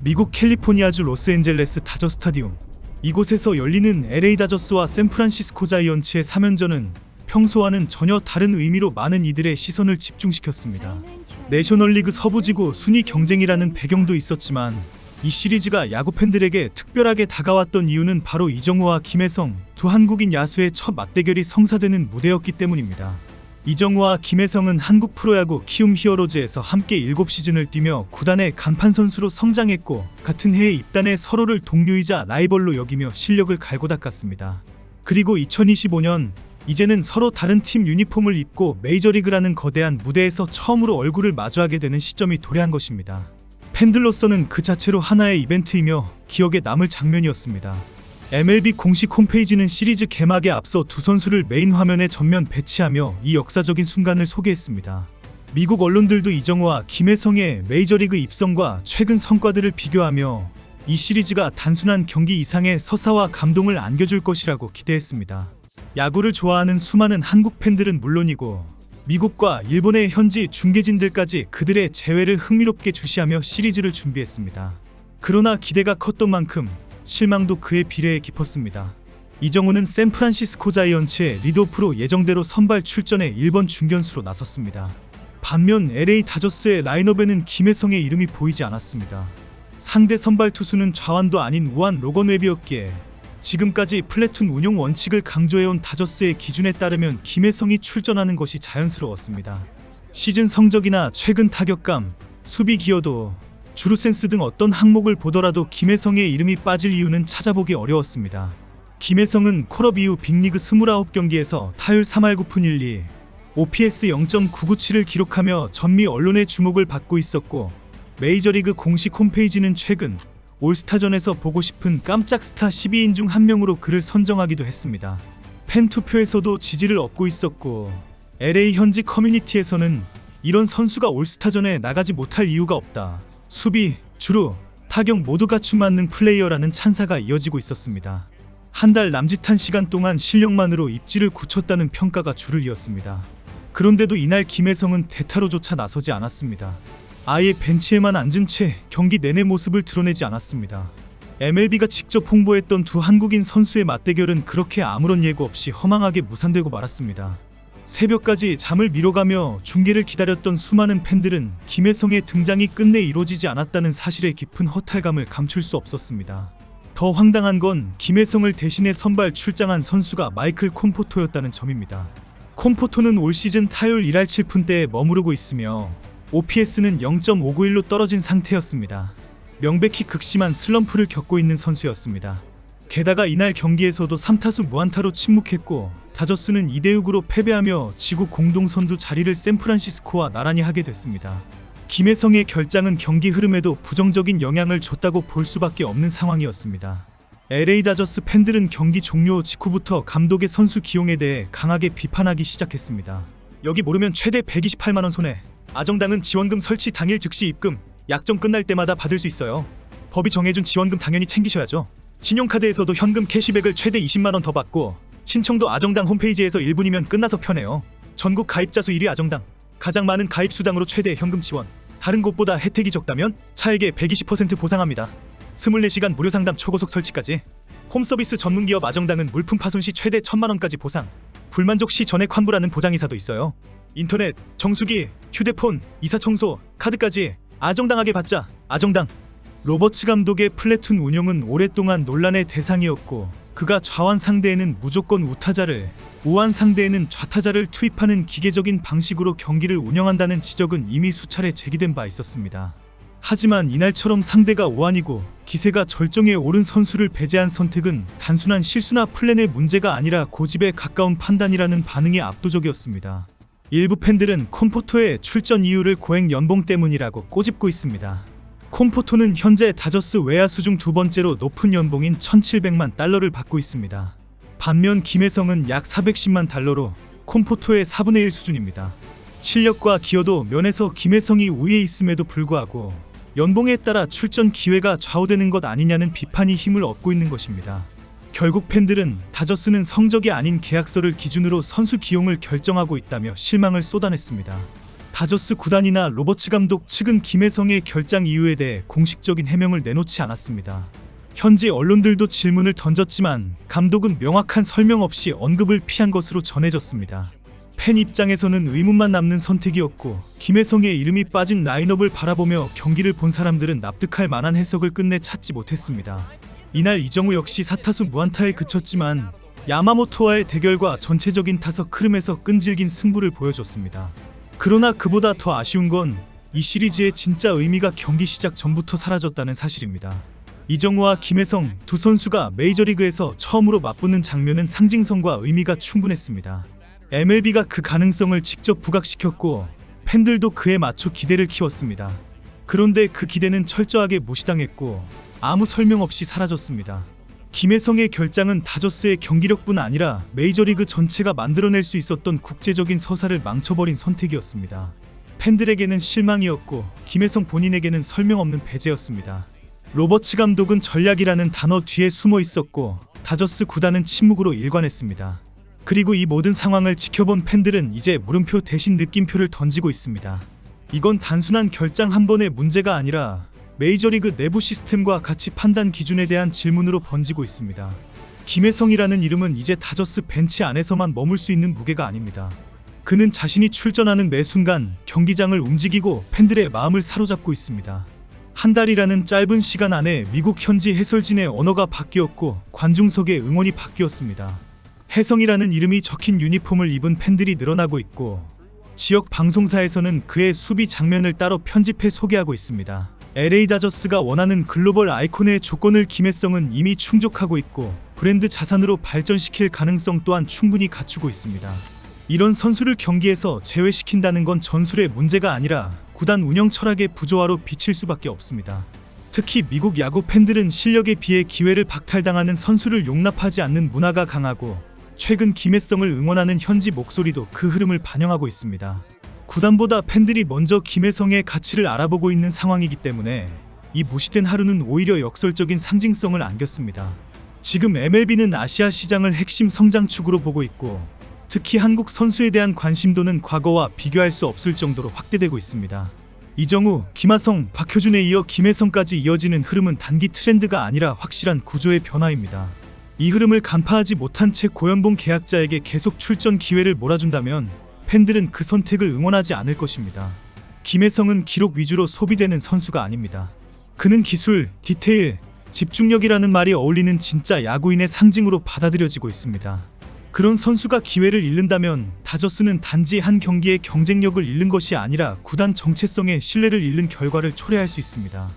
미국 캘리포니아주 로스앤젤레스 다저 스타디움. 이곳에서 열리는 LA 다저스와 샌프란시스코 자이언츠의 3연전은 평소와는 전혀 다른 의미로 많은 이들의 시선을 집중시켰습니다. 내셔널리그 서부지구 순위 경쟁이라는 배경도 있었지만 이 시리즈가 야구 팬들에게 특별하게 다가왔던 이유는 바로 이정우와 김혜성 두 한국인 야수의 첫 맞대결이 성사되는 무대였기 때문입니다. 이정우와 김혜성은 한국 프로야구 키움 히어로즈에서 함께 7시즌을 뛰며 구단의 간판 선수로 성장했고 같은 해에 입단해 서로를 동료이자 라이벌로 여기며 실력을 갈고 닦았습니다. 그리고 2025년 이제는 서로 다른 팀 유니폼을 입고 메이저리그라는 거대한 무대에서 처음으로 얼굴을 마주하게 되는 시점이 도래한 것입니다. 팬들로서는 그 자체로 하나의 이벤트이며 기억에 남을 장면이었습니다. MLB 공식 홈페이지는 시리즈 개막에 앞서 두 선수를 메인 화면에 전면 배치하며 이 역사적인 순간을 소개했습니다. 미국 언론들도 이정우와 김혜성의 메이저리그 입성과 최근 성과들을 비교하며 이 시리즈가 단순한 경기 이상의 서사와 감동을 안겨줄 것이라고 기대했습니다. 야구를 좋아하는 수많은 한국 팬들은 물론이고 미국과 일본의 현지 중계진들까지 그들의 재회를 흥미롭게 주시하며 시리즈를 준비했습니다. 그러나 기대가 컸던 만큼 실망도 그에 비례해 깊었습니다. 이정우는 샌프란시스코 자이언츠의 리드오프로 예정대로 선발 출전해 1번 중견수로 나섰습니다. 반면 LA 다저스의 라인업에는 김혜성의 이름이 보이지 않았습니다. 상대 선발 투수는 좌완도 아닌 우완 로건 웹이었기에 지금까지 플래툰 운용 원칙을 강조해온 다저스의 기준에 따르면 김혜성이 출전하는 것이 자연스러웠습니다. 시즌 성적이나 최근 타격감, 수비 기여도, 주루 센스 등 어떤 항목을 보더라도 김혜성의 이름이 빠질 이유는 찾아보기 어려웠습니다. 김혜성은 콜업 이후 빅리그 29경기에서 타율 3할 9푼 1리, OPS 0.997을 기록하며 전미 언론의 주목을 받고 있었고 메이저리그 공식 홈페이지는 최근 올스타전에서 보고 싶은 깜짝 스타 12인 중 한 명으로 그를 선정하기도 했습니다. 팬 투표에서도 지지를 얻고 있었고 LA 현지 커뮤니티에서는 이런 선수가 올스타전에 나가지 못할 이유가 없다. 수비, 주루, 타격 모두 갖춤 맞는 플레이어라는 찬사가 이어지고 있었습니다. 한 달 남짓한 시간 동안 실력만으로 입지를 굳혔다는 평가가 줄을 이었습니다. 그런데도 이날 김혜성은 대타로조차 나서지 않았습니다. 아예 벤치에만 앉은 채 경기 내내 모습을 드러내지 않았습니다. MLB가 직접 홍보했던 두 한국인 선수의 맞대결은 그렇게 아무런 예고 없이 허망하게 무산되고 말았습니다. 새벽까지 잠을 미뤄가며 중계를 기다렸던 수많은 팬들은 김혜성의 등장이 끝내 이루어지지 않았다는 사실에 깊은 허탈감을 감출 수 없었습니다. 더 황당한 건 김혜성을 대신해 선발 출장한 선수가 마이클 콤포토였다는 점입니다. 콤포토는 올 시즌 타율 1할 7푼대에 머무르고 있으며 OPS는 0.591로 떨어진 상태였습니다. 명백히 극심한 슬럼프를 겪고 있는 선수였습니다. 게다가 이날 경기에서도 3타수 무안타로 침묵했고 다저스는 2대6으로 패배하며 지구 공동선두 자리를 샌프란시스코와 나란히 하게 됐습니다. 김혜성의 결장은 경기 흐름에도 부정적인 영향을 줬다고 볼 수밖에 없는 상황이었습니다. LA 다저스 팬들은 경기 종료 직후부터 감독의 선수 기용에 대해 강하게 비판하기 시작했습니다. 여기 모르면 최대 128만원 손해. 아정당은 지원금 설치 당일 즉시 입금, 약정 끝날 때마다 받을 수 있어요. 법이 정해준 지원금 당연히 챙기셔야죠. 신용카드에서도 현금 캐시백을 최대 20만원 더 받고 신청도 아정당 홈페이지에서 1분이면 끝나서 편해요. 전국 가입자 수 1위 아정당. 가장 많은 가입 수당으로 최대 현금 지원. 다른 곳보다 혜택이 적다면 차액의 120% 보상합니다. 24시간 무료 상담 초고속 설치까지. 홈서비스 전문기업 아정당은 물품 파손 시 최대 1000만원까지 보상. 불만족 시 전액 환불하는 보장이사도 있어요. 인터넷, 정수기, 휴대폰, 이사청소, 카드까지 아정당하게 받자. 아정당. 로버츠 감독의 플래툰 운영은 오랫동안 논란의 대상이었고 그가 좌완 상대에는 무조건 우타자를, 우완 상대에는 좌타자를 투입하는 기계적인 방식으로 경기를 운영한다는 지적은 이미 수차례 제기된 바 있었습니다. 하지만 이날처럼 상대가 우완이고 기세가 절정에 오른 선수를 배제한 선택은 단순한 실수나 플랜의 문제가 아니라 고집에 가까운 판단이라는 반응이 압도적이었습니다. 일부 팬들은 콤포토의 출전 이유를 고액 연봉 때문이라고 꼬집고 있습니다. 콤포토는 현재 다저스 외야수 중 두 번째로 높은 연봉인 $1,700만 달러를 받고 있습니다. 반면 김혜성은 약 $410만 달러로 콤포토의 4분의 1 수준입니다. 실력과 기여도 면에서 김혜성이 우위에 있음에도 불구하고 연봉에 따라 출전 기회가 좌우되는 것 아니냐는 비판이 힘을 얻고 있는 것입니다. 결국 팬들은 다저스는 성적이 아닌 계약서를 기준으로 선수 기용을 결정하고 있다며 실망을 쏟아냈습니다. 다저스 구단이나 로버츠 감독 측은 김혜성의 결장 이유에 대해 공식적인 해명을 내놓지 않았습니다. 현지 언론들도 질문을 던졌지만 감독은 명확한 설명 없이 언급을 피한 것으로 전해졌습니다. 팬 입장에서는 의문만 남는 선택이었고, 김혜성의 이름이 빠진 라인업을 바라보며 경기를 본 사람들은 납득할 만한 해석을 끝내 찾지 못했습니다. 이날 이정우 역시 사타수 무안타에 그쳤지만 야마모토와의 대결과 전체적인 타석 흐름에서 끈질긴 승부를 보여줬습니다. 그러나 그보다 더 아쉬운 건 이 시리즈의 진짜 의미가 경기 시작 전부터 사라졌다는 사실입니다. 이정우와 김혜성 두 선수가 메이저리그에서 처음으로 맞붙는 장면은 상징성과 의미가 충분했습니다. MLB가 그 가능성을 직접 부각시켰고 팬들도 그에 맞춰 기대를 키웠습니다. 그런데 그 기대는 철저하게 무시당했고 아무 설명 없이 사라졌습니다. 김혜성의 결장은 다저스의 경기력뿐 아니라 메이저리그 전체가 만들어낼 수 있었던 국제적인 서사를 망쳐버린 선택이었습니다. 팬들에게는 실망이었고 김혜성 본인에게는 설명 없는 배제였습니다. 로버츠 감독은 전략이라는 단어 뒤에 숨어 있었고 다저스 구단은 침묵으로 일관했습니다. 그리고 이 모든 상황을 지켜본 팬들은 이제 물음표 대신 느낌표를 던지고 있습니다. 이건 단순한 결장 한 번의 문제가 아니라 메이저리그 내부 시스템과 가치 판단 기준에 대한 질문으로 번지고 있습니다. 김혜성이라는 이름은 이제 다저스 벤치 안에서만 머물 수 있는 무게가 아닙니다. 그는 자신이 출전하는 매 순간 경기장을 움직이고 팬들의 마음을 사로잡고 있습니다. 한 달이라는 짧은 시간 안에 미국 현지 해설진의 언어가 바뀌었고 관중석의 응원이 바뀌었습니다. 혜성이라는 이름이 적힌 유니폼을 입은 팬들이 늘어나고 있고 지역 방송사에서는 그의 수비 장면을 따로 편집해 소개하고 있습니다. LA 다저스가 원하는 글로벌 아이콘의 조건을 김혜성은 이미 충족하고 있고 브랜드 자산으로 발전시킬 가능성 또한 충분히 갖추고 있습니다. 이런 선수를 경기에서 제외시킨다는 건 전술의 문제가 아니라 구단 운영 철학의 부조화로 비칠 수밖에 없습니다. 특히 미국 야구 팬들은 실력에 비해 기회를 박탈당하는 선수를 용납하지 않는 문화가 강하고 최근 김혜성을 응원하는 현지 목소리도 그 흐름을 반영하고 있습니다. 구단보다 팬들이 먼저 김혜성의 가치를 알아보고 있는 상황이기 때문에 이 무시된 하루는 오히려 역설적인 상징성을 안겼습니다. 지금 MLB는 아시아 시장을 핵심 성장축으로 보고 있고 특히 한국 선수에 대한 관심도는 과거와 비교할 수 없을 정도로 확대되고 있습니다. 이정우, 김하성, 박효준에 이어 김혜성까지 이어지는 흐름은 단기 트렌드가 아니라 확실한 구조의 변화입니다. 이 흐름을 간파하지 못한 채 고연봉 계약자에게 계속 출전 기회를 몰아준다면 팬들은 그 선택을 응원하지 않을 것입니다. 김혜성은 기록 위주로 소비되는 선수가 아닙니다. 그는 기술, 디테일, 집중력이라는 말이 어울리는 진짜 야구인의 상징으로 받아들여지고 있습니다. 그런 선수가 기회를 잃는다면 다저스는 단지 한 경기의 경쟁력을 잃는 것이 아니라 구단 정체성의 신뢰를 잃는 결과를 초래할 수 있습니다.